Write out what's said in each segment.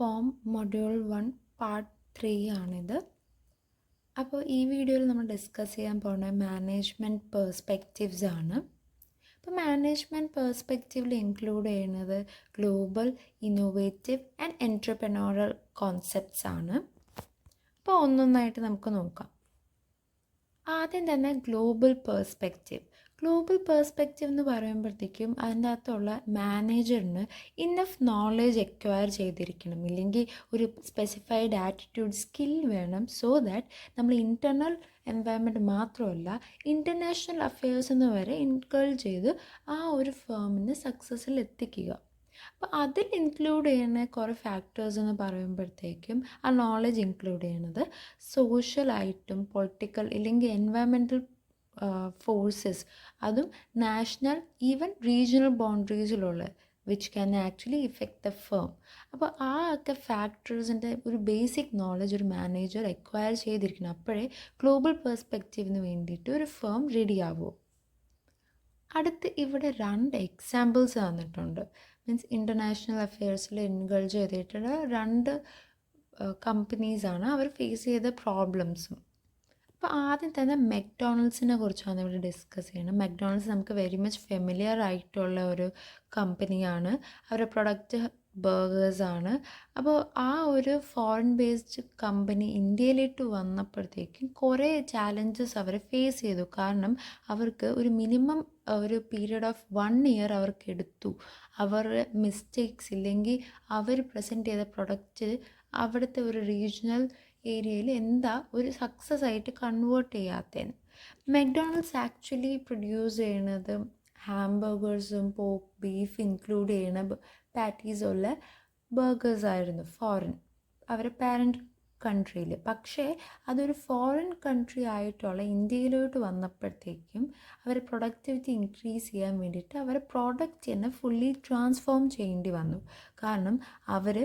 പോം module 1 part 3 ആണിത്. അപ്പോൾ ഈ വീഡിയോയിൽ നമ്മൾ ഡിസ്കസ് ചെയ്യാൻ പോകുന്ന മാനേജ്മെൻറ്റ് പേഴ്സ്പെക്റ്റീവ്സ് ആണ്. അപ്പോൾ മാനേജ്മെൻറ്റ് പേഴ്സ്പെക്റ്റീവിൽ ഇൻക്ലൂഡ് ചെയ്യുന്നത് ഗ്ലോബൽ, ഇന്നോവേറ്റീവ് ആൻഡ് എൻട്രപ്രനോറൽ കോൺസെപ്റ്റ്സ് ആണ്. അപ്പോൾ ഒന്നൊന്നായിട്ട് നമുക്ക് നോക്കാം. ആദ്യം തന്നെ ഗ്ലോബൽ പേഴ്സ്പെക്റ്റീവ് എന്ന് പറയുമ്പോഴത്തേക്കും അതിൻ്റെ അകത്തുള്ള മാനേജറിന് ഇന്നഫ് നോളേജ് എക്വയർ ചെയ്തിരിക്കണം, ഇല്ലെങ്കിൽ ഒരു സ്പെസിഫൈഡ് ആറ്റിറ്റ്യൂഡ് സ്കിൽ വേണം. സോ ദാറ്റ് നമ്മൾ ഇൻറ്റർണൽ എൻവയൺമെൻറ്റ് മാത്രമല്ല ഇൻ്റർനാഷണൽ അഫെയർസ് എന്ന് വരെ ഇൻകൾട്ട് ചെയ്ത് ആ ഒരു ഫേമിന് സക്സസ്സിൽ എത്തിക്കുക. അപ്പോൾ അതിൽ ഇൻക്ലൂഡ് ചെയ്യുന്ന കുറേ ഫാക്ടേഴ്സ് എന്ന് പറയുമ്പോഴത്തേക്കും ആ നോളജ് ഇൻക്ലൂഡ് ചെയ്യണത് സോഷ്യലായിട്ടും പൊളിറ്റിക്കൽ ഇല്ലെങ്കിൽ എൻവയൺമെൻറ്റൽ ഫോഴ്സസ്, അതും നാഷണൽ ഈവൻ റീജിയണൽ ബൗണ്ടറീസിലുള്ള which can actually affect the firm. അപ്പോൾ ആ ഒക്കെ ഫാക്ടേഴ്സിൻ്റെ ഒരു ബേസിക് നോളജ് ഒരു മാനേജർ എക്വയർ ചെയ്തിരിക്കണം. അപ്പോഴേ ഗ്ലോബൽ പേഴ്സ്പെക്റ്റീവിന് വേണ്ടിയിട്ട് ഒരു ഫേം റെഡി ആവുമോ. അടുത്ത് ഇവിടെ 2 എക്സാമ്പിൾസ് തന്നിട്ടുണ്ട്. മീൻസ് ഇൻ്റർനാഷണൽ അഫെയർസിൽ ഇൻഗൾജ് ചെയ്തിട്ടുള്ള 2 കമ്പനീസാണ് അവർ ഫേസ് ചെയ്ത പ്രോബ്ലംസും. അപ്പോൾ ആദ്യം തന്നെ മെക്ഡൊണാൾഡ്സിനെ കുറിച്ചാണ് ഇവിടെ ഡിസ്കസ് ചെയ്യണം. മെക്ഡൊണാൾഡ്സ് നമുക്ക് വെരി മച്ച് ഫെമിലിയർ ആയിട്ടുള്ള ഒരു കമ്പനിയാണ്. അവരുടെ പ്രൊഡക്റ്റ് ബർഗേഴ്സാണ്. അപ്പോൾ ആ ഒരു ഫോറിൻ ബേസ്ഡ് കമ്പനി ഇന്ത്യയിലേക്ക് വന്നപ്പോഴത്തേക്കും കുറേ ചാലഞ്ചസ് അവർ ഫേസ് ചെയ്തു. കാരണം അവർക്ക് ഒരു മിനിമം ഒരു പീരീഡ് ഓഫ് 1 ഇയർ അവർക്ക് എടുത്തു അവരുടെ മിസ്റ്റേക്സ് ഇല്ലെങ്കിൽ അവർ പ്രസൻറ്റ് ചെയ്ത പ്രൊഡക്റ്റ് അവിടുത്തെ ഒരു റീജിയണൽ ഏരിയയിൽ എന്താ ഒരു സക്സസ് ആയിട്ട് കൺവേർട്ട് ചെയ്യാത്തതിന്. മെക്ഡൊണാൾഡ്സ് ആക്ച്വലി പ്രൊഡ്യൂസ് ചെയ്യണത് ഹാംബർഗേഴ്സും പോർക്ക്, ബീഫ് ഇൻക്ലൂഡ് ചെയ്യണ പാറ്റീസുള്ള ബർഗേഴ്സ് ആയിരുന്നു ഫോറിൻ അവരുടെ പാരൻറ്റ് കൺട്രിയിൽ. പക്ഷേ അതൊരു ഫോറിൻ കൺട്രി ആയിട്ടുള്ള ഇന്ത്യയിലോട്ട് വന്നപ്പോഴത്തേക്കും അവരുടെ പ്രൊഡക്ടിവിറ്റി ഇൻക്രീസ് ചെയ്യാൻ വേണ്ടിയിട്ട് അവരുടെ പ്രോഡക്റ്റ് തന്നെ ഫുള്ളി ട്രാൻസ്ഫോം ചെയ്യേണ്ടി വന്നു. കാരണം അവർ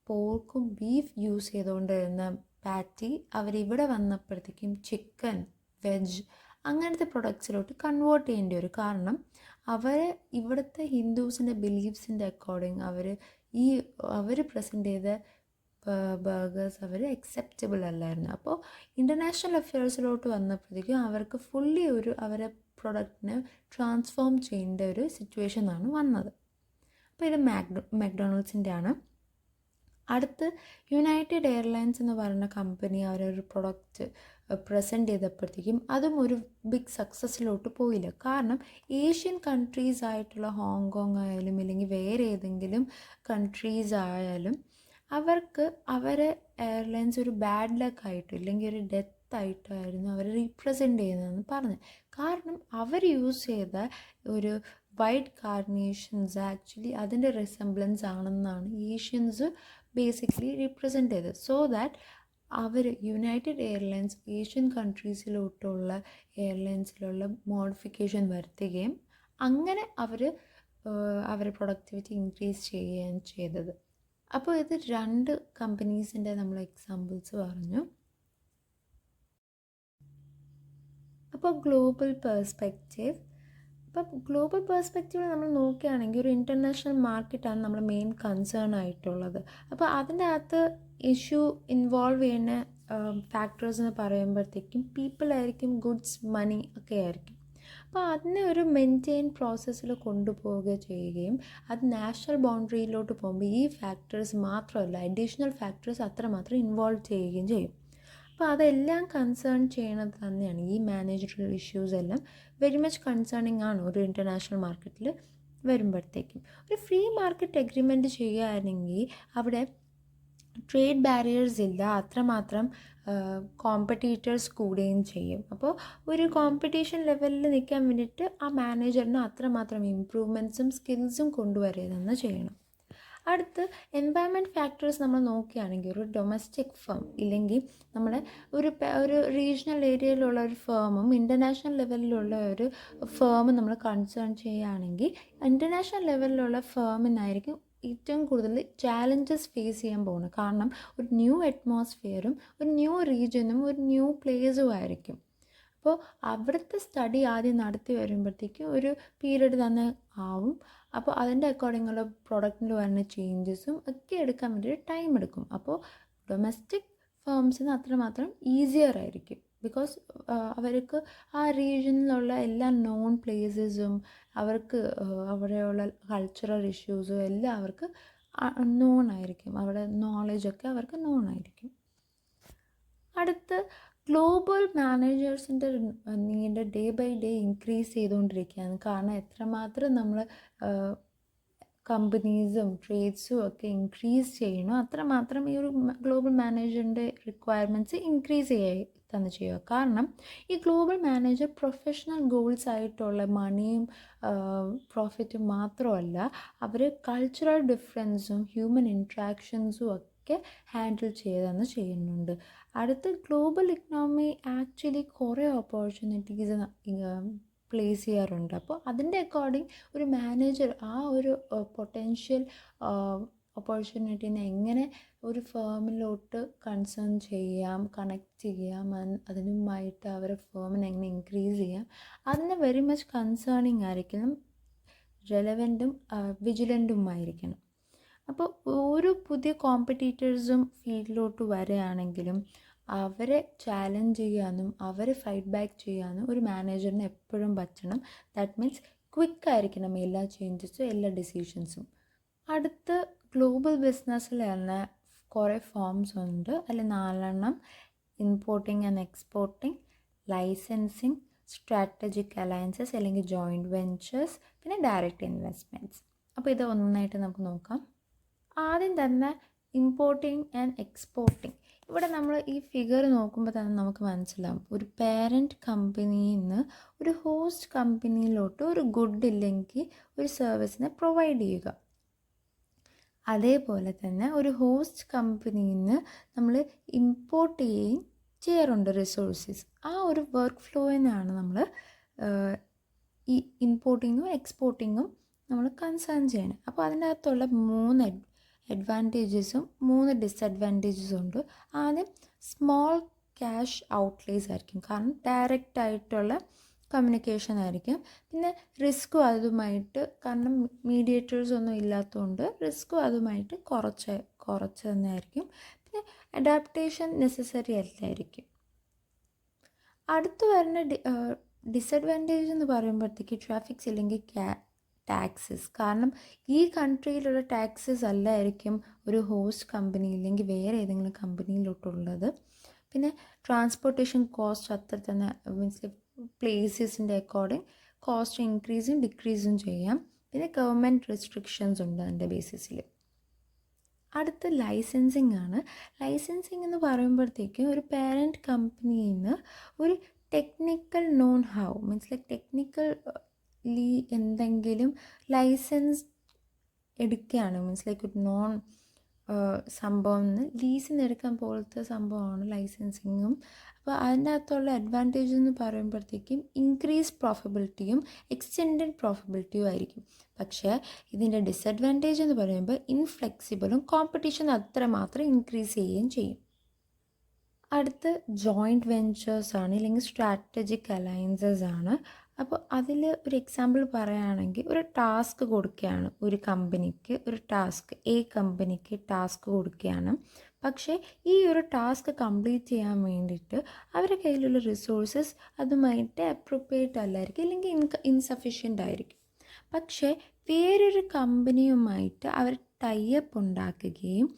പോർക്കും ബീഫ് യൂസ് ചെയ്തുകൊണ്ടിരുന്ന പാറ്റി അവരിവിടെ വന്നപ്പോഴത്തേക്കും ചിക്കൻ, വെജ് അങ്ങനത്തെ പ്രൊഡക്ട്സിലോട്ട് കൺവേർട്ട് ചെയ്യേണ്ടി വരും. കാരണം ഇവിടുത്തെ ഹിന്ദുസിൻ്റെ ബിലീഫ്സിൻ്റെ അക്കോർഡിങ് അവർ പ്രസൻറ്റ് ചെയ്ത ബർഗേഴ്സ് അവർ അക്സെപ്റ്റബിൾ അല്ലായിരുന്നു. അപ്പോൾ ഇൻ്റർനാഷണൽ അഫെയർസിലോട്ട് വന്നപ്പോഴത്തേക്കും അവർക്ക് ഫുള്ളി അവരെ പ്രൊഡക്റ്റിനെ ട്രാൻസ്ഫോം ചെയ്യേണ്ട ഒരു സിറ്റുവേഷനാണ് വന്നത്. അപ്പോൾ ഇത് മെക്ഡൊണാൾഡ്സിൻ്റെ ആണ്. അടുത്ത് യുണൈറ്റഡ് എയർലൈൻസ് എന്ന് പറയുന്ന കമ്പനി അവരൊരു പ്രൊഡക്റ്റ് പ്രസൻറ്റ് ചെയ്തപ്പോഴത്തേക്കും അതും ഒരു ബിഗ് സക്സസ്സിലോട്ട് പോയില്ല. കാരണം ഏഷ്യൻ കൺട്രീസ് ആയിട്ടുള്ള ഹോങ്കോങ് ആയാലും ഇല്ലെങ്കിൽ വേറെ ഏതെങ്കിലും കൺട്രീസ് ആയാലും അവർക്ക് അവരെ എയർലൈൻസ് ഒരു ബാഡ് ലക്ക് ആയിട്ട് ഇല്ലെങ്കിൽ ഒരു ഡെത്ത് ആയിട്ടായിരുന്നു അവർ റീപ്രസെൻ്റ് ചെയ്യുന്നതെന്ന് പറഞ്ഞു. കാരണം അവർ യൂസ് ചെയ്ത ഒരു വൈറ്റ് കാർണേഷൻസ് ആക്ച്വലി അതിൻ്റെ റിസംബ്ലൻസ് ആണെന്നാണ് ഏഷ്യൻസ് ബേസിക്കലി റീപ്രസെൻ്റ് ചെയ്തത്. സോ ദാറ്റ് അവർ യുണൈറ്റഡ് എയർലൈൻസ് ഏഷ്യൻ കൺട്രീസിലോട്ടുള്ള എയർലൈൻസിലുള്ള മോഡിഫിക്കേഷൻ വരുത്തുകയും അങ്ങനെ അവരുടെ പ്രൊഡക്ടിവിറ്റി ഇൻക്രീസ് ചെയ്യുകയും ചെയ്തത്. അപ്പോൾ ഇത് 2 കമ്പനീസിൻ്റെ നമ്മൾ എക്സാമ്പിൾസ് പറഞ്ഞു. അപ്പോൾ ഗ്ലോബൽ പേഴ്സ്പെക്റ്റീവ് നമ്മൾ നോക്കുകയാണെങ്കിൽ ഒരു ഇൻ്റർനാഷണൽ മാർക്കറ്റാണ് നമ്മുടെ മെയിൻ കൺസേൺ ആയിട്ടുള്ളത്. അപ്പോൾ അതിൻ്റെ അകത്ത് ഇഷ്യൂ ഇൻവോൾവ് ചെയ്യുന്ന ഫാക്ടേഴ്സ് എന്ന് പറയുമ്പോഴത്തേക്കും പീപ്പിൾ ആയിരിക്കും, ഗുഡ്സ്, മണി ഒക്കെ ആയിരിക്കും. അപ്പോൾ അതിനെ ഒരു മെയിൻറ്റെയിൻ പ്രോസസ്സിൽ കൊണ്ടുപോവുക ചെയ്യുകയും അത് നാഷണൽ ബൗണ്ടറിയിലോട്ട് പോകുമ്പോൾ ഈ ഫാക്ടേഴ്സ് മാത്രമല്ല അഡീഷണൽ ഫാക്ടേഴ്സ് അത്രമാത്രം ഇൻവോൾവ് ചെയ്യുകയും ചെയ്യും. അപ്പോൾ അതെല്ലാം കൺസേൺ ചെയ്യണത് തന്നെയാണ്. ഈ മാനേജറൽ ഇഷ്യൂസ് എല്ലാം വെരി മച്ച് കൺസേണിങ് ആണ് ഒരു ഇൻ്റർനാഷണൽ മാർക്കറ്റിൽ വരുമ്പോഴത്തേക്കും. ഒരു ഫ്രീ മാർക്കറ്റ് എഗ്രിമെൻറ്റ് ചെയ്യുകയാണെങ്കിൽ അവിടെ ട്രേഡ് ബാരിയേഴ്സ് ഇല്ല, അത്രമാത്രം കോമ്പറ്റീറ്റേഴ്സ് കൂടുകയും ചെയ്യും. അപ്പോൾ ഒരു കോമ്പറ്റീഷൻ ലെവലിൽ നിൽക്കാൻ വേണ്ടിയിട്ട് ആ മാനേജറിന് അത്രമാത്രം ഇമ്പ്രൂവ്മെൻറ്റ്സും സ്കിൽസും കൊണ്ടുവരുന്നതെന്ന് ചെയ്യണം. അടുത്ത് എൻവയൺമെൻറ്റ് ഫാക്ടേഴ്സ് നമ്മൾ നോക്കുകയാണെങ്കിൽ ഒരു ഡൊമസ്റ്റിക് ഫേം ഇല്ലെങ്കിൽ നമ്മുടെ ഒരു റീജിയണൽ ഏരിയയിലുള്ള ഒരു ഫേമും ഇൻ്റർനാഷണൽ ലെവലിലുള്ള ഒരു ഫേമും നമ്മൾ കൺസേൺ ചെയ്യുകയാണെങ്കിൽ ഇൻ്റർനാഷണൽ ലെവലിലുള്ള ഫേമിനായിരിക്കും ഏറ്റവും കൂടുതൽ ചാലഞ്ചസ് ഫേസ് ചെയ്യാൻ പോകുന്നത്. കാരണം ഒരു ന്യൂ അറ്റ്മോസ്ഫിയറും ഒരു ന്യൂ റീജിയനും ഒരു ന്യൂ പ്ലേസും ആയിരിക്കും. അപ്പോൾ അവിടുത്തെ സ്റ്റഡി ആദ്യം നടത്തി വരുമ്പോഴത്തേക്കും ഒരു പീരീഡ് തന്നെ ആവും. അപ്പോൾ അതിൻ്റെ അക്കോർഡിങ്ങുള്ള പ്രൊഡക്റ്റിൽ വരുന്ന ചേഞ്ചസും ഒക്കെ എടുക്കാൻ വേണ്ടിയിട്ട് ടൈം എടുക്കും. അപ്പോൾ ഡൊമസ്റ്റിക് ഫേംസിന് അത്രമാത്രം ഈസിയർ ആയിരിക്കും. ബിക്കോസ് അവർക്ക് ആ റീജിയനിലുള്ള എല്ലാ നോൺ പ്ലേസസും അവർക്ക് അവിടെയുള്ള കൾച്ചറൽ ഇഷ്യൂസും എല്ലാം അവർക്ക് നോൺ ആയിരിക്കും. അവിടെ നോളജൊക്കെ അവർക്ക് നോൺ ആയിരിക്കും. അടുത്ത് ഗ്ലോബൽ മാനേജേഴ്സിൻ്റെ need day by day increase ചെയ്തുകൊണ്ടിരിക്കുകയാണ്. കാരണം എത്രമാത്രം നമ്മൾ കമ്പനീസും ട്രേഡ്സും ഒക്കെ ഇൻക്രീസ് ചെയ്യണോ അത്രമാത്രം ഈ ഒരു ഗ്ലോബൽ മാനേജറിൻ്റെ റിക്വയർമെൻറ്റ്സ് ഇൻക്രീസ് തന്നെ ചെയ്യുക. കാരണം ഈ ഗ്ലോബൽ മാനേജർ പ്രൊഫഷണൽ ഗോൾസ് ആയിട്ടുള്ള മണിയും പ്രോഫിറ്റും മാത്രമല്ല, അവർ കൾച്ചറൽ ഡിഫറൻസും ഹ്യൂമൻ ഇൻട്രാക്ഷൻസും ഒക്കെ ഹാൻഡിൽ ചെയ്തെന്ന് ചെയ്യുന്നുണ്ട്. അടുത്ത് ഗ്ലോബൽ ഇക്കണോമി ആക്ച്വലി കുറേ ഓപ്പർച്യൂണിറ്റീസ് പ്ലേസ് ചെയ്യാറുണ്ട്. അപ്പോൾ അതിൻ്റെ അക്കോർഡിംഗ് ഒരു മാനേജർ ആ ഒരു പൊട്ടൻഷ്യൽ ഓപ്പർച്യൂണിറ്റീനെ എങ്ങനെ ഒരു ഫേമിലോട്ട് കൺസേൺ ചെയ്യാം, കണക്ട് ചെയ്യാം, അതിനുമായിട്ട് അവരെ ഫേമിനെ എങ്ങനെ ഇൻക്രീസ് ചെയ്യാം, അതിന് വെരി മച്ച് കൺസേണിങ് ആയിരിക്കണം, റെലവൻറ്റും വിജിലൻറ്റുമായിരിക്കണം. അപ്പോൾ ഓരോ പുതിയ കോമ്പറ്റീറ്റേഴ്സും ഫീൽഡിലോട്ട് വരികയാണെങ്കിലും അവരെ ചാലഞ്ച് ചെയ്യാനും അവരെ ഫൈറ്റ് ബാക്ക് ചെയ്യാനും ഒരു മാനേജറിന് എപ്പോഴും പറ്റണം. ദാറ്റ് മീൻസ് ക്വിക്കായിരിക്കണം എല്ലാ ചേഞ്ചസും എല്ലാ ഡിസിഷൻസും. അടുത്ത് ഗ്ലോബൽ ബിസിനസ്സിൽ തന്നെ കുറേ ഫോംസ് ഉണ്ട്. അതിൽ 4 importing and exporting, licensing, strategic alliances അല്ലെങ്കിൽ ജോയിൻറ്റ് വെഞ്ചേഴ്സ്, പിന്നെ ഡയറക്റ്റ് ഇൻവെസ്റ്റ്മെൻറ്റ്സ്. അപ്പോൾ ഇത് ഒന്നായിട്ട് നമുക്ക് നോക്കാം. ആദ്യം തന്നെ ഇമ്പോർട്ടിങ് ആൻഡ് എക്സ്പോർട്ടിങ്. ഇവിടെ നമ്മൾ ഈ ഫിഗർ നോക്കുമ്പോൾ തന്നെ നമുക്ക് മനസ്സിലാവും, ഒരു പേരൻറ്റ് കമ്പനിയിൽ നിന്ന് ഒരു ഹോസ്റ്റ് കമ്പനിയിലോട്ട് ഒരു ഗുഡ് ഇല്ലെങ്കിൽ ഒരു സർവീസിനെ പ്രൊവൈഡ് ചെയ്യുക. അതേപോലെ തന്നെ ഒരു ഹോസ്റ്റ് കമ്പനിയിൽ നിന്ന് നമ്മൾ ഇമ്പോർട്ട് ചെയ്യാറുണ്ട് റിസോഴ്സസ്. ആ ഒരു വർക്ക് ഫ്ലോയിനാണ് നമ്മൾ ഈ ഇമ്പോർട്ടിങ്ങും എക്സ്പോർട്ടിങ്ങും നമ്മൾ കൺസേൺ ചെയ്യണം. അപ്പോൾ അതിൻ്റെ അകത്തുള്ള 3 അഡ്വാൻറ്റേജസും 3 ഡിസഡ്വാൻറ്റേജസും ഉണ്ട്. ആദ്യം സ്മോൾ ക്യാഷ് ഔട്ട്ലേസ് ആയിരിക്കും, കാരണം ഡയറക്റ്റ് ആയിട്ടുള്ള കമ്മ്യൂണിക്കേഷൻ ആയിരിക്കും. പിന്നെ റിസ്ക്കും അതുമായിട്ട്, കാരണം മീഡിയേറ്റേഴ്സ് ഒന്നും ഇല്ലാത്തതുകൊണ്ട് റിസ്ക്കും അതുമായിട്ട് കുറച്ച് തന്നെ ആയിരിക്കും. പിന്നെ അഡാപ്റ്റേഷൻ നെസസറി അല്ലായിരിക്കും. അടുത്ത് വരുന്ന ഡിസഡ്വാൻറ്റേജ് എന്ന് പറയുമ്പോഴത്തേക്ക് ട്രാഫിക്സ് ഇല്ലെങ്കിൽ ടാക്സസ്. കാരണം ഈ കൺട്രിയിലുള്ള ടാക്സസ് അല്ലായിരിക്കും ഒരു ഹോസ്റ്റ് കമ്പനി ഇല്ലെങ്കിൽ വേറെ ഏതെങ്കിലും കമ്പനിയിലോട്ടുള്ളത്. പിന്നെ ട്രാൻസ്പോർട്ടേഷൻ കോസ്റ്റ് അത്ര തന്നെ മീൻസ് പ്ലേസസിൻ്റെ അക്കോർഡിങ് കോസ്റ്റ് ഇൻക്രീസും ഡിക്രീസും ചെയ്യാം. പിന്നെ ഗവൺമെൻറ് റെസ്ട്രിക്ഷൻസ് ഉണ്ട് അതിൻ്റെ ബേസിസിൽ. അടുത്ത് ലൈസൻസിങ് ആണ്. ലൈസൻസിങ് എന്ന് പറയുമ്പോഴത്തേക്കും ഒരു പാരൻറ്റ് കമ്പനിയിൽ നിന്ന് ഒരു technical non how means like technically എന്തെങ്കിലും ലൈസൻസ് എടുക്കുകയാണ്. മീൻസ് ലൈക്ക് ഒരു നോൺ സംഭവം ലീസിന് എടുക്കാൻ പോലത്തെ സംഭവമാണ് ലൈസൻസിങ്ങും. അപ്പോൾ അതിൻ്റെ അകത്തുള്ള അഡ്വാൻറ്റേജ് എന്ന് പറയുമ്പോഴത്തേക്കും ഇൻക്രീസ് പ്രോഫിബിലിറ്റിയും എക്സ്റ്റെൻഡഡ് പ്രോഫിബിലിറ്റിയും ആയിരിക്കും. പക്ഷേ ഇതിൻ്റെ ഡിസഡ്വാൻറ്റേജ് എന്ന് പറയുമ്പോൾ ഇൻഫ്ലെക്സിബിളും കോമ്പറ്റീഷൻ അത്രമാത്രം ഇൻക്രീസ് ചെയ്യുകയും ചെയ്യും. അടുത്ത് ജോയിൻറ്റ് വെഞ്ചേഴ്സ് ആണ്, ഇല്ലെങ്കിൽ സ്ട്രാറ്റജിക് അലയൻസസ് ആണ്. അപ്പോൾ അതിൽ ഒരു എക്സാമ്പിൾ പറയുകയാണെങ്കിൽ ഒരു ടാസ്ക് കൊടുക്കുകയാണ് ഒരു കമ്പനിക്ക്, ഒരു ടാസ്ക് കമ്പനിക്ക് ടാസ്ക് കൊടുക്കുകയാണ്. പക്ഷേ ഈ ഒരു ടാസ്ക് കംപ്ലീറ്റ് ചെയ്യാൻ വേണ്ടിയിട്ട് അവരുടെ കയ്യിലുള്ള റിസോഴ്സസ് അതുമായിട്ട് അപ്രോപ്രിയേറ്റ് അല്ലായിരിക്കും, അല്ലെങ്കിൽ ഇൻസഫിഷ്യൻ്റ് ആയിരിക്കും. പക്ഷേ വേറൊരു കമ്പനിയുമായിട്ട് അവർ ടൈപ്പ് ഉണ്ടാക്കുകയും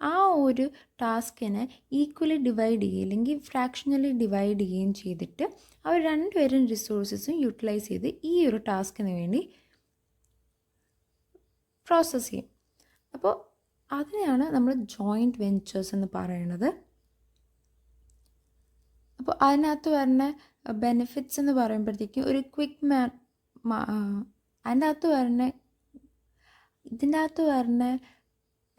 ആ ഒരു ടാസ്കിനെ ഈക്വലി ഡിവൈഡ് ചെയ്യുകയും അല്ലെങ്കിൽ ഫ്രാക്ഷണലി ഡിവൈഡ് ചെയ്യുകയും ചെയ്തിട്ട് അവർ രണ്ടുപേരും റിസോഴ്സസും യൂട്ടിലൈസ് ചെയ്ത് ഈ ഒരു ടാസ്കിന് വേണ്ടി പ്രോസസ്സ് ചെയ്യും. അപ്പോൾ അതിനെയാണ് നമ്മൾ ജോയിൻറ്റ് വെഞ്ചേഴ്സ് എന്ന് പറയുന്നത്. അപ്പോൾ അതിനകത്ത് വരുന്ന ബെനിഫിറ്റ്സ് എന്ന് പറയുമ്പോഴത്തേക്കും ഒരു ഇതിൻ്റെ അകത്ത് വരുന്ന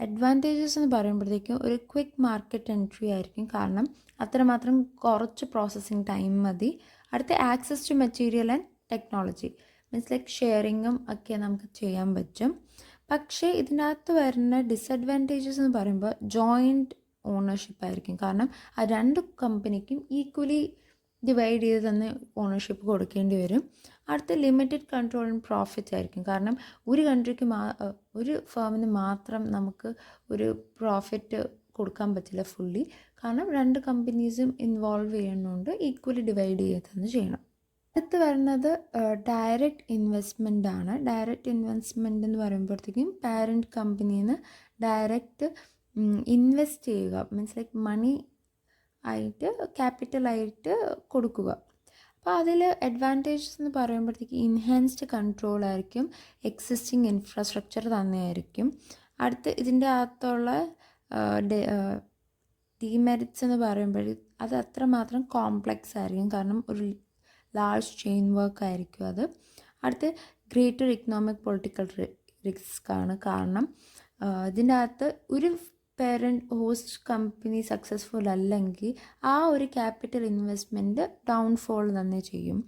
അഡ്വാൻറ്റേജസ് എന്ന് പറയുമ്പോഴത്തേക്കും ഒരു ക്വിക്ക് മാർക്കറ്റ് എൻട്രി ആയിരിക്കും, കാരണം അത്രമാത്രം കുറച്ച് പ്രോസസ്സിങ് ടൈം മതി. അടുത്ത access to material and technology means like ഷെയറിങ്ങും ഒക്കെ നമുക്ക് ചെയ്യാൻ പറ്റും. പക്ഷേ ഇതിനകത്ത് വരുന്ന ഡിസഡ്വാൻറ്റേജസ് എന്ന് പറയുമ്പോൾ ജോയിൻറ്റ് ഓണർഷിപ്പ് ആയിരിക്കും, കാരണം ആ രണ്ട് കമ്പനിക്കും ഈക്വലി ഡിവൈഡ് ചെയ്ത് തന്നെ ഓണർഷിപ്പ് കൊടുക്കേണ്ടി വരും. അടുത്ത ലിമിറ്റഡ് കൺട്രോൾ ആൻഡ് പ്രോഫിറ്റ് ആയിരിക്കും. കാരണം ഒരു കൺട്രിക്ക് ഒരു ഫേമിന് മാത്രം നമുക്ക് ഒരു പ്രോഫിറ്റ് കൊടുക്കാൻ പറ്റില്ല ഫുള്ളി. കാരണം രണ്ട് കമ്പനീസും ഇൻവോൾവ് ചെയ്യുന്നുണ്ട്, ഈക്വലി ഡിവൈഡ് ചെയ്ത് തന്നെ ചെയ്യണം. അടുത്ത് വരുന്നത് ഡയറക്റ്റ് ഇൻവെസ്റ്റ്മെൻ്റ് ആണ്. ഡയറക്റ്റ് ഇൻവെസ്റ്റ്മെൻ്റ് എന്ന് പറയുമ്പോഴത്തേക്കും പാരൻറ്റ് കമ്പനിയിൽ നിന്ന് ഡയറക്റ്റ് ഇൻവെസ്റ്റ് ചെയ്യുക, മീൻസ് ലൈക്ക് മണി ആയിട്ട് ക്യാപിറ്റലായിട്ട് കൊടുക്കുക. അപ്പോൾ അതിൽ അഡ്വാൻറ്റേജസ് എന്ന് പറയുമ്പോഴത്തേക്ക് ഇൻഹാൻസ്ഡ് കൺട്രോൾ ആയിരിക്കും, എക്സിസ്റ്റിംഗ് ഇൻഫ്രാസ്ട്രക്ചർ തന്നെയായിരിക്കും. അടുത്ത് ഇതിൻ്റെ അകത്തുള്ള ഡിമെറിറ്റ്സ് എന്ന് പറയുമ്പോൾ അത് അത്രമാത്രം കോംപ്ലക്സ് ആയിരിക്കും, കാരണം ഒരു ലാർജ് ചെയിൻ വർക്ക് ആയിരിക്കും അത്. അടുത്ത് ഗ്രേറ്റർ ഇക്കണോമിക് പൊളിറ്റിക്കൽ റിസ്ക് ആണ്. കാരണം ഇതിൻ്റെ അകത്ത് ഒരു പേരൻറ്റ് ഹോസ്റ്റ് കമ്പനി സക്സസ്ഫുൾ അല്ലെങ്കിൽ ആ ഒരു ക്യാപിറ്റൽ ഇൻവെസ്റ്റ്മെൻറ്റ് ഡൗൺഫോൾ തന്നെ ചെയ്യും.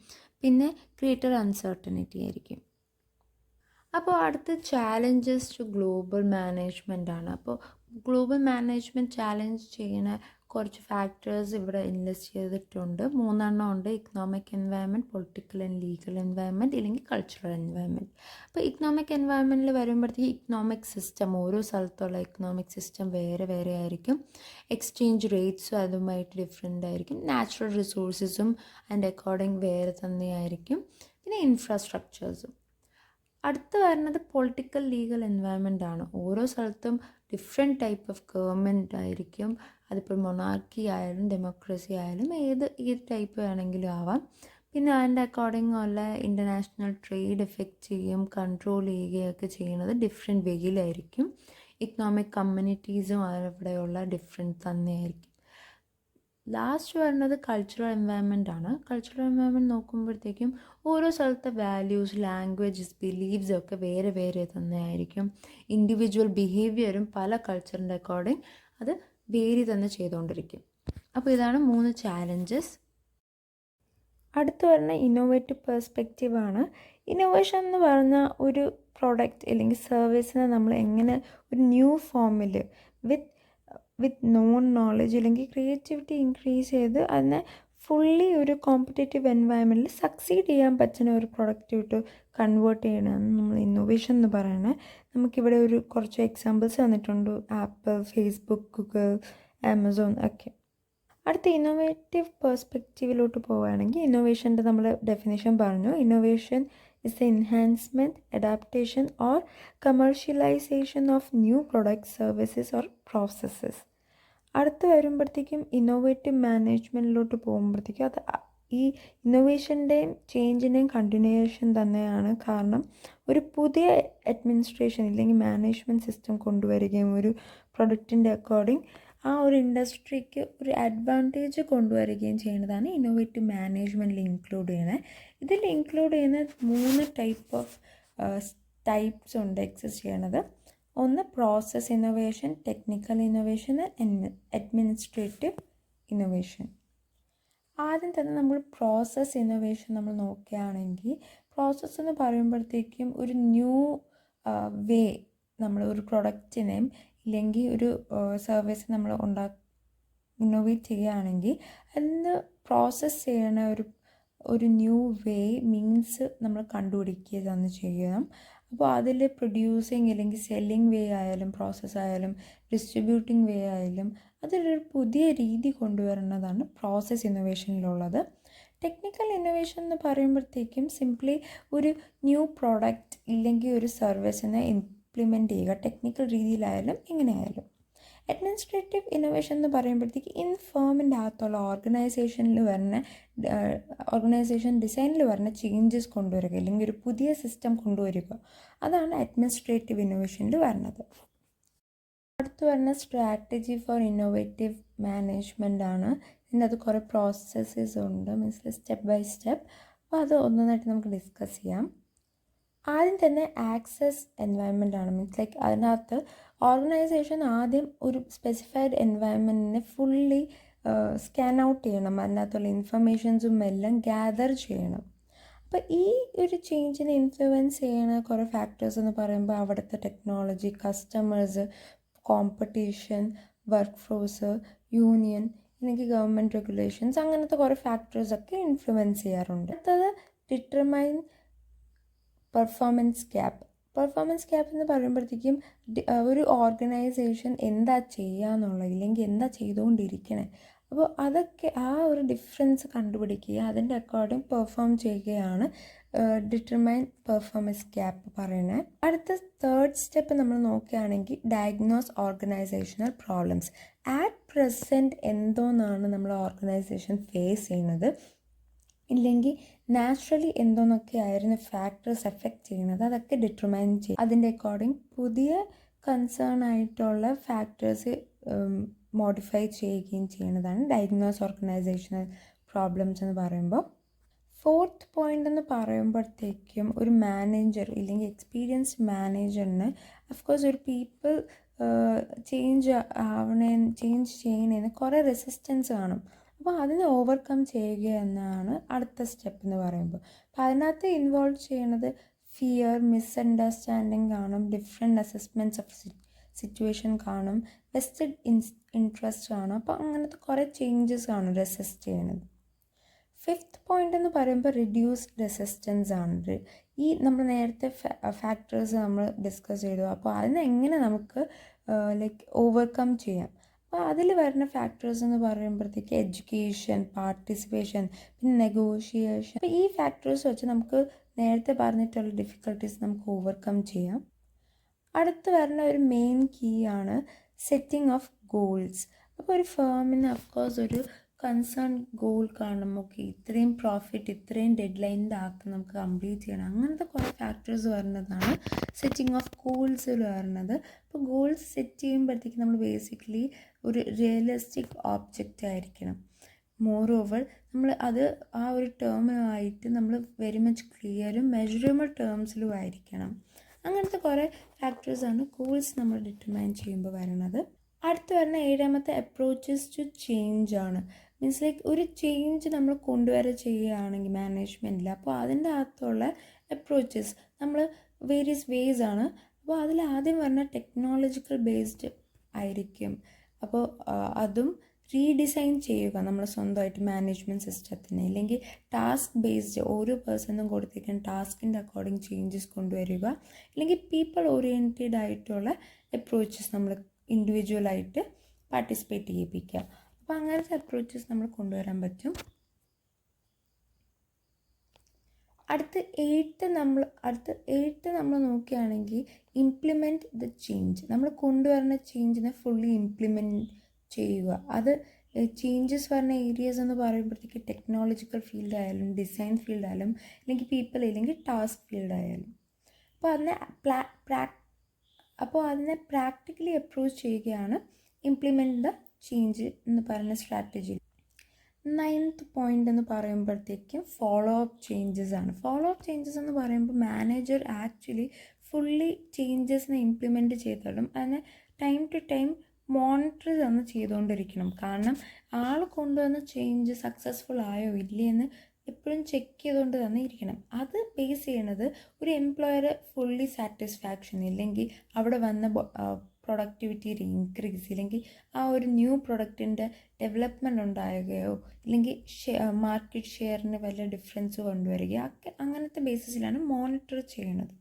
പിന്നെ ഗ്രേറ്റർ അൺസർട്ടനിറ്റി ആയിരിക്കും. അപ്പോൾ അടുത്ത ചാലഞ്ചസ് ടു ഗ്ലോബൽ മാനേജ്മെൻ്റ് ആണ്. അപ്പോൾ ഗ്ലോബൽ മാനേജ്മെൻറ്റ് ചാലഞ്ച് ചെയ്യുന്ന കുറച്ച് ഫാക്ടേഴ്സ് ഇവിടെ ഇൻലിസ്റ്റ് ചെയ്തിട്ടുണ്ട്. 3 എണ്ണം ഉണ്ട്: economic environment, political and legal environment, ഇല്ലെങ്കിൽ കൾച്ചറൽ എൻവയൺമെൻറ്റ്. അപ്പോൾ ഇക്കണോമിക് എൻവയൺമെൻറ്റിൽ വരുമ്പോഴത്തേക്ക് ഇക്കണോമിക് സിസ്റ്റം, ഓരോ സ്ഥലത്തുള്ള ഇക്കണോമിക് സിസ്റ്റം വേറെ വേറെ ആയിരിക്കും. എക്സ്ചേഞ്ച് റേറ്റ്സും അതുമായിട്ട് ഡിഫറെൻ്റ് ആയിരിക്കും. നാച്ചുറൽ റിസോഴ്സസും അതിൻ്റെ അക്കോർഡിങ് വേറെ തന്നെയായിരിക്കും. പിന്നെ ഇൻഫ്രാസ്ട്രക്ചേഴ്സും. അടുത്ത് വരുന്നത് പൊളിറ്റിക്കൽ ലീഗൽ എൻവയൺമെൻ്റ് ആണ്. ഓരോ സ്ഥലത്തും ഡിഫറെൻറ്റ് ടൈപ്പ് ഓഫ് ഗവൺമെൻറ് ആയിരിക്കും. അതിപ്പോൾ മൊണാർക്കി ആയാലും ഡെമോക്രസി ആയാലും ഏത് ടൈപ്പ് വേണമെങ്കിലും ആവാം. പിന്നെ അതിൻ്റെ അക്കോർഡിംഗ് ഉള്ള ഇൻ്റർനാഷണൽ ട്രേഡ് എഫക്റ്റ് ചെയ്യും, കൺട്രോൾ ചെയ്യുകയൊക്കെ ചെയ്യുന്നത് ഡിഫറെൻറ്റ് വേയിലായിരിക്കും. ഇക്കണോമിക് കമ്മ്യൂണിറ്റീസും അവിടെയുള്ള ഡിഫറെൻറ്റ് തന്നെയായിരിക്കും. ലാസ്റ്റ് വരുന്നത് കൾച്ചറൽ എൻവയൺമെൻ്റ് ആണ്. കൾച്ചറൽ എൻവയൺമെൻറ്റ് നോക്കുമ്പോഴത്തേക്കും ഓരോ സ്ഥലത്തെ വാല്യൂസ്, ലാംഗ്വേജസ്, ബിലീവ്സ് ഒക്കെ വേറെ വേറെ തന്നെയായിരിക്കും. ഇൻഡിവിജ്വൽ ബിഹേവിയറും പല കൾച്ചറിൻ്റെ അക്കോർഡിംഗ് അത് വേരി തന്നെ ചെയ്തുകൊണ്ടിരിക്കും. അപ്പോൾ ഇതാണ് 3 ചാലഞ്ചസ്. അടുത്ത് വരുന്ന ഇന്നോവേറ്റീവ് പെർസ്പെക്റ്റീവ് ആണ്. ഇന്നോവേഷൻ എന്ന് പറഞ്ഞാൽ ഒരു പ്രോഡക്റ്റ് അല്ലെങ്കിൽ സർവീസിനെ നമ്മൾ എങ്ങനെ ഒരു ന്യൂ ഫോമിൽ വിത്ത് നോൺ നോളജ് അല്ലെങ്കിൽ ക്രിയേറ്റിവിറ്റി ഇൻക്രീസ് ചെയ്ത് അതിനെ ഫുള്ളി ഒരു കോമ്പറ്റേറ്റീവ് എൻവയൺമെൻറ്റിൽ സക്സീഡ് ചെയ്യാൻ പറ്റുന്ന ഒരു പ്രൊഡക്റ്റായിട്ട് കൺവേർട്ട് ചെയ്യണമെന്ന് നമ്മൾ ഇന്നോവേഷൻ എന്ന് പറയുന്നത്. നമുക്കിവിടെ കുറച്ച് എക്സാമ്പിൾസ് തന്നിട്ടുണ്ട്: ആപ്പിൾ, ഫേസ്ബുക്ക്, ഗൂഗിൾ, ആമസോൺ ഒക്കെ. അടുത്ത ഇന്നോവേറ്റീവ് പെർസ്പെക്റ്റീവിലോട്ട് പോവുകയാണെങ്കിൽ ഇന്നോവേഷൻ്റെ നമ്മൾ ഡെഫിനേഷൻ പറഞ്ഞു. Innovation is the enhancement, adaptation or commercialization of new products, services or processes. അടുത്ത് വരുമ്പോഴത്തേക്കും ഇന്നോവേറ്റീവ് മാനേജ്മെൻറ്റിലോട്ട് പോകുമ്പോഴത്തേക്കും അത് ഈ ഇന്നോവേഷൻ്റെയും ചേഞ്ചിൻ്റെയും കണ്ടിന്യൂവേഷൻ തന്നെയാണ്. കാരണം ഒരു പുതിയ അഡ്മിനിസ്ട്രേഷൻ ഇല്ലെങ്കിൽ മാനേജ്മെൻറ്റ് സിസ്റ്റം കൊണ്ടുവരികയും ഒരു പ്രൊഡക്റ്റിൻ്റെ അക്കോർഡിംഗ് ആ ഒരു ഇൻഡസ്ട്രിക്ക് ഒരു അഡ്വാൻറ്റേജ് കൊണ്ടുവരികയും ചെയ്യുന്നതാണ് ഇന്നോവേറ്റീവ് മാനേജ്മെൻറ്റിൽ ഇൻക്ലൂഡ് ചെയ്യുന്നത്. ഇതിൽ ഇൻക്ലൂഡ് ചെയ്യുന്ന 3 ടൈപ്സ് ഉണ്ട് എക്സിസ്റ്റ് ചെയ്യണത്. ഒന്ന് process innovation, technical innovation, administrative innovation. ആദ്യം തന്നെ നമ്മൾ പ്രോസസ് ഇന്നോവേഷൻ നമ്മൾ നോക്കുകയാണെങ്കിൽ, പ്രോസസ്സ് എന്ന് പറയുമ്പോഴത്തേക്കും ഒരു ന്യൂ വേ നമ്മൾ ഒരു പ്രൊഡക്റ്റിനെയും ഇല്ലെങ്കിൽ ഒരു സർവീസ് നമ്മൾ ഇന്നോവേറ്റ് ചെയ്യുകയാണെങ്കിൽ അതിന് പ്രോസസ്സ് ചെയ്യണ ഒരു ന്യൂ വേ മീൻസ് നമ്മൾ കണ്ടുപിടിക്കുക തന്നെ ചെയ്യണം. അപ്പോൾ അതിൽ പ്രൊഡ്യൂസിങ് അല്ലെങ്കിൽ സെല്ലിംഗ് വേ ആയാലും പ്രോസസ്സ് ആയാലും ഡിസ്ട്രിബ്യൂട്ടിംഗ് വേ ആയാലും അതിലൊരു പുതിയ രീതി കൊണ്ടുവരുന്നതാണ് പ്രോസസ്സ് ഇന്നോവേഷനിലുള്ളത്. ടെക്നിക്കൽ ഇന്നോവേഷൻ എന്ന് പറയുമ്പോഴത്തേക്കും സിംപ്ലി ഒരു ന്യൂ പ്രോഡക്റ്റ് ഇല്ലെങ്കിൽ ഒരു സർവീസിനെ ഇംപ്ലിമെൻറ്റ് ചെയ്യുക, ടെക്നിക്കൽ രീതിയിലായാലും എങ്ങനെയായാലും. അഡ്മിനിസ്ട്രേറ്റീവ് ഇന്നോവേഷൻ എന്ന് പറയുമ്പോഴത്തേക്ക് ഫേമിൻ്റെ അകത്തുള്ള ഓർഗനൈസേഷൻ ഡിസൈനിൽ വരുന്ന ചേഞ്ചസ് കൊണ്ടുവരിക അല്ലെങ്കിൽ ഒരു പുതിയ സിസ്റ്റം കൊണ്ടുവരിക, അതാണ് അഡ്മിനിസ്ട്രേറ്റീവ് ഇന്നോവേഷനിൽ വരുന്നത്. അടുത്ത് വരുന്ന സ്ട്രാറ്റജി ഫോർ ഇന്നോവേറ്റീവ് മാനേജ്മെൻ്റ് ആണ്. ഇതിൻ്റെ അത് കുറേ പ്രോസസ്സസ് ഉണ്ട്, മീൻസ് സ്റ്റെപ്പ് ബൈ സ്റ്റെപ്പ്. അപ്പോൾ അത് ഒന്നൊന്നായിട്ട് നമുക്ക് ഡിസ്കസ് ചെയ്യാം. ആദ്യം തന്നെ ആക്സസ് എൻവയൺമെൻ്റ് ആണ്. മീൻസ് ലൈക്ക് അതിനകത്ത് ഓർഗനൈസേഷൻ ആദ്യം ഒരു സ്പെസിഫൈഡ് എൻവയൺമെൻറ്റിനെ ഫുള്ളി സ്കാൻ ഔട്ട് ചെയ്യണം, അതിനകത്തുള്ള ഇൻഫർമേഷൻസും എല്ലാം ഗ്യാദർ ചെയ്യണം. അപ്പോൾ ഈ ഒരു ചേഞ്ചിനെ ഇൻഫ്ലുവൻസ് ചെയ്യണ കുറേ ഫാക്ടേഴ്സ് എന്ന് പറയുമ്പോൾ അവിടുത്തെ technology, customers, competition, work force, union, അല്ലെങ്കിൽ ഗവൺമെൻറ് റെഗുലേഷൻസ്, അങ്ങനത്തെ കുറേ ഫാക്ടേഴ്സൊക്കെ ഇൻഫ്ലുവൻസ് ചെയ്യാറുണ്ട്. അടുത്തത് determine performance gap. Performance gap എന്ന് പറയുമ്പോഴത്തേക്കും ഒരു ഓർഗനൈസേഷൻ എന്താ ചെയ്യാന്നുള്ളത്, ഇല്ലെങ്കിൽ എന്താ ചെയ്തുകൊണ്ടിരിക്കണേ, അപ്പോൾ അതൊക്കെ ആ ഒരു ഡിഫറൻസ് കണ്ടുപിടിക്കുക, അതിൻ്റെ അക്കോർഡിംഗ് പെർഫോം ചെയ്യുകയാണ് ഡിറ്റർമൈൻ പെർഫോമൻസ് ഗ്യാപ്പ് പറയുന്നത്. അടുത്ത തേർഡ് സ്റ്റെപ്പ് നമ്മൾ നോക്കുകയാണെങ്കിൽ ഡയഗ്നോസ് ഓർഗനൈസേഷണൽ പ്രോബ്ലംസ്. ആറ്റ് പ്രസൻറ്റ് എന്തോന്നാണ് നമ്മൾ ഓർഗനൈസേഷൻ ഫേസ് ചെയ്യുന്നത്, ഇല്ലെങ്കിൽ നാച്ചുറലി എന്തോന്നൊക്കെ ആയിരുന്നു ഫാക്ടേഴ്സ് എഫക്റ്റ് ചെയ്യുന്നത്, അതൊക്കെ ഡിറ്റർമൈൻ ചെയ്യും. അതിൻ്റെ അക്കോർഡിംഗ് പുതിയ കൺസേൺ ആയിട്ടുള്ള ഫാക്ടേഴ്സ് മോഡിഫൈ ചെയ്യുകയും ചെയ്യുന്നതാണ് ഡയഗ്നോസ് ഓർഗനൈസേഷണൽ പ്രോബ്ലംസ് എന്ന് പറയുമ്പോൾ. ഫോർത്ത് പോയിൻ്റ് എന്ന് പറയുമ്പോഴത്തേക്കും ഒരു മാനേജർ ഇല്ലെങ്കിൽ എക്സ്പീരിയൻസ്ഡ് മാനേജറിന് അഫ്കോഴ്സ് ഒരു പീപ്പിൾ ചേഞ്ച് ചെയ്യുന്നതിന് കുറേ റെസിസ്റ്റൻസ് കാണും. അപ്പോൾ അതിനെ ഓവർകം ചെയ്യുക എന്നാണ് അടുത്ത സ്റ്റെപ്പ് എന്ന് പറയുമ്പോൾ. അപ്പോൾ അതിനകത്ത് ഇൻവോൾവ് ചെയ്യണത് ഫിയർ, മിസ്അണ്ടർസ്റ്റാൻഡിങ് കാണും, ഡിഫറെൻറ്റ് അസസ്മെൻറ്റ്സ് ഓഫ് സിറ്റുവേഷൻ കാണും, വെസ്റ്റഡ് ഇൻട്രസ്റ്റ് കാണും. അപ്പോൾ അങ്ങനത്തെ കുറേ ചേഞ്ചസ് കാണും റെസിസ്റ്റ് ചെയ്യണത്. ഫിഫ്ത്ത് പോയിൻ്റ് എന്ന് പറയുമ്പോൾ റിഡ്യൂസ് റെസിസ്റ്റൻസ് ആണ്. ഈ നമ്മൾ നേരത്തെ ഫാക്ടേഴ്സ് നമ്മൾ ഡിസ്കസ് ചെയ്തു, അപ്പോൾ അതിനെങ്ങനെ നമുക്ക് ഓവർകം ചെയ്യാം. അപ്പോൾ അതിൽ വരുന്ന ഫാക്ടേഴ്സ് എന്ന് പറയുമ്പോഴത്തേക്ക് എഡ്യൂക്കേഷൻ, പാർട്ടിസിപ്പേഷൻ, പിന്നെ നെഗോഷിയേഷൻ. അപ്പോൾ ഈ ഫാക്ടേഴ്സ് വെച്ച് നമുക്ക് നേരത്തെ പറഞ്ഞിട്ടുള്ള ഡിഫിക്കൽട്ടീസ് നമുക്ക് ഓവർകം ചെയ്യാം. അടുത്ത് വരുന്ന ഒരു മെയിൻ കീ ആണ് സെറ്റിംഗ് ഓഫ് ഗോൾസ്. അപ്പോൾ ഒരു ഫേമിന് അഫ്കോഴ്സ് ഒരു കൺസേൺ ഗോൾ കാണും. ഓക്കെ, ഇത്രയും പ്രോഫിറ്റ് ഇത്രയും ഡെഡ് ലൈനിൻ്റെ ആക്കി നമുക്ക് കംപ്ലീറ്റ് ചെയ്യണം. അങ്ങനത്തെ കുറേ ഫാക്ടേഴ്സ് വരുന്നതാണ് സെറ്റിംഗ് ഓഫ് ഗോൾസിൽ വരുന്നത്. അപ്പോൾ ഗോൾസ് സെറ്റ് ചെയ്യുമ്പോഴത്തേക്ക് നമ്മൾ ബേസിക്കലി ഒരു റിയലിസ്റ്റിക് ഓബ്ജക്റ്റ് ആയിരിക്കണം. മോർ ഓവർ നമ്മൾ അത് ആ ഒരു ടേമുമായിട്ട് നമ്മൾ വെരി മച്ച് ക്ലിയറും മെഷറബിൾ ടേംസിലും ആയിരിക്കണം. അങ്ങനത്തെ കുറേ ഫാക്ടേഴ്സാണ് ഗോൾസ് നമ്മൾ ഡിറ്റർമൈൻ ചെയ്യുമ്പോൾ വരുന്നത്. അടുത്ത് വരുന്ന ഏഴാമത്തെ അപ്രോച്ചസ് ടു ചേഞ്ച് ആണ്. മീൻസ് ലൈക്ക് ഒരു ചേഞ്ച് നമ്മൾ കൊണ്ടുവരെ ചെയ്യുകയാണെങ്കിൽ മാനേജ്മെൻറ്റിൽ, അപ്പോൾ അതിൻ്റെ അകത്തുള്ള അപ്രോച്ചസ് നമ്മൾ വേരിയസ് വേസ് ആണ്. അപ്പോൾ അതിൽ ആദ്യം വരുന്ന ടെക്നോളജിക്കൽ ബേസ്ഡ് ആയിരിക്കും. അപ്പോൾ അതും റീഡിസൈൻ ചെയ്യുക നമ്മൾ സ്വന്തമായിട്ട് മാനേജ്മെൻറ്റ് സിസ്റ്റത്തിന്, ഇല്ലെങ്കിൽ ടാസ്ക് ബേസ്ഡ് ഓരോ പേഴ്സണും കൊടുത്തേക്കുന്ന ടാസ്കിൻ്റെ അക്കോർഡിംഗ് ചേഞ്ചസ് കൊണ്ടുവരിക, ഇല്ലെങ്കിൽ പീപ്പിൾ ഓറിയൻറ്റഡ് ആയിട്ടുള്ള അപ്രോച്ചസ് നമ്മൾ ഇൻഡിവിജ്വലായിട്ട് പാർട്ടിസിപ്പേറ്റ് ചെയ്യിപ്പിക്കുക. അപ്പോൾ അങ്ങനത്തെ അപ്രോച്ചസ് നമ്മൾ കൊണ്ടുവരാൻ പറ്റും. അടുത്ത എയ്ത്ത് നമ്മൾ നോക്കുകയാണെങ്കിൽ ഇംപ്ലിമെൻറ്റ് ദ ചേഞ്ച്. നമ്മൾ കൊണ്ടുവരുന്ന ചേഞ്ചിനെ ഫുള്ളി ഇംപ്ലിമെൻറ്റ് ചെയ്യുക. അത് ചേഞ്ചസ് വരുന്ന ഏരിയാസ് എന്ന് പറയുമ്പോഴത്തേക്ക് ടെക്നോളജിക്കൽ ഫീൽഡ് ആയാലും ഡിസൈൻ ഫീൽഡ് ആയാലും അല്ലെങ്കിൽ പീപ്പിൾ ഇല്ലെങ്കിൽ ടാസ്ക് ഫീൽഡ് ആയാലും. അപ്പോൾ അതിനെ പ്രാക്ടിക്കലി അപ്രോച്ച് ചെയ്യുകയാണ് ഇംപ്ലിമെൻറ്റ് ദ ചേഞ്ച് എന്ന് പറയുന്ന സ്ട്രാറ്റജി. 9th പോയിൻ്റ് എന്ന് പറയുമ്പോഴത്തേക്കും ഫോളോ അപ്പ് ചേഞ്ചസ് ആണ്. ഫോളോ അപ്പ് ചേഞ്ചസ് എന്ന് പറയുമ്പോൾ മാനേജർ ആക്ച്വലി ഫുള്ളി ചേഞ്ചസിനെ ഇംപ്ലിമെൻറ്റ് ചെയ്താലും അതിനെ ടൈം ടു ടൈം മോണിറ്റർ തന്നെ ചെയ്തുകൊണ്ടിരിക്കണം. കാരണം ആൾ കൊണ്ടുവന്ന ചേഞ്ച് സക്സസ്ഫുൾ ആയോ ഇല്ലേ എന്ന് എപ്പോഴും ചെക്ക് ചെയ്തുകൊണ്ട് തന്നെ ഇരിക്കണം. അത് ബേസ് ചെയ്യണത് ഒരു എംപ്ലോയർ ഫുള്ളി സാറ്റിസ്ഫാക്ഷൻ, ഇല്ലെങ്കിൽ അവിടെ വന്ന പ്രൊഡക്ടിവിറ്റി ഇൻക്രീസ്, ഇല്ലെങ്കിൽ ആ ഒരു ന്യൂ പ്രൊഡക്റ്റിൻ്റെ ഡെവലപ്മെൻറ്റ് ഉണ്ടാകുകയോ ഇല്ലെങ്കിൽ മാർക്കറ്റ് ഷെയറിന് വല്ല ഡിഫറൻസ് കൊണ്ടുവരികയോ അങ്ങനത്തെ ബേസിസിലാണ് മോണിറ്റർ ചെയ്യണത്.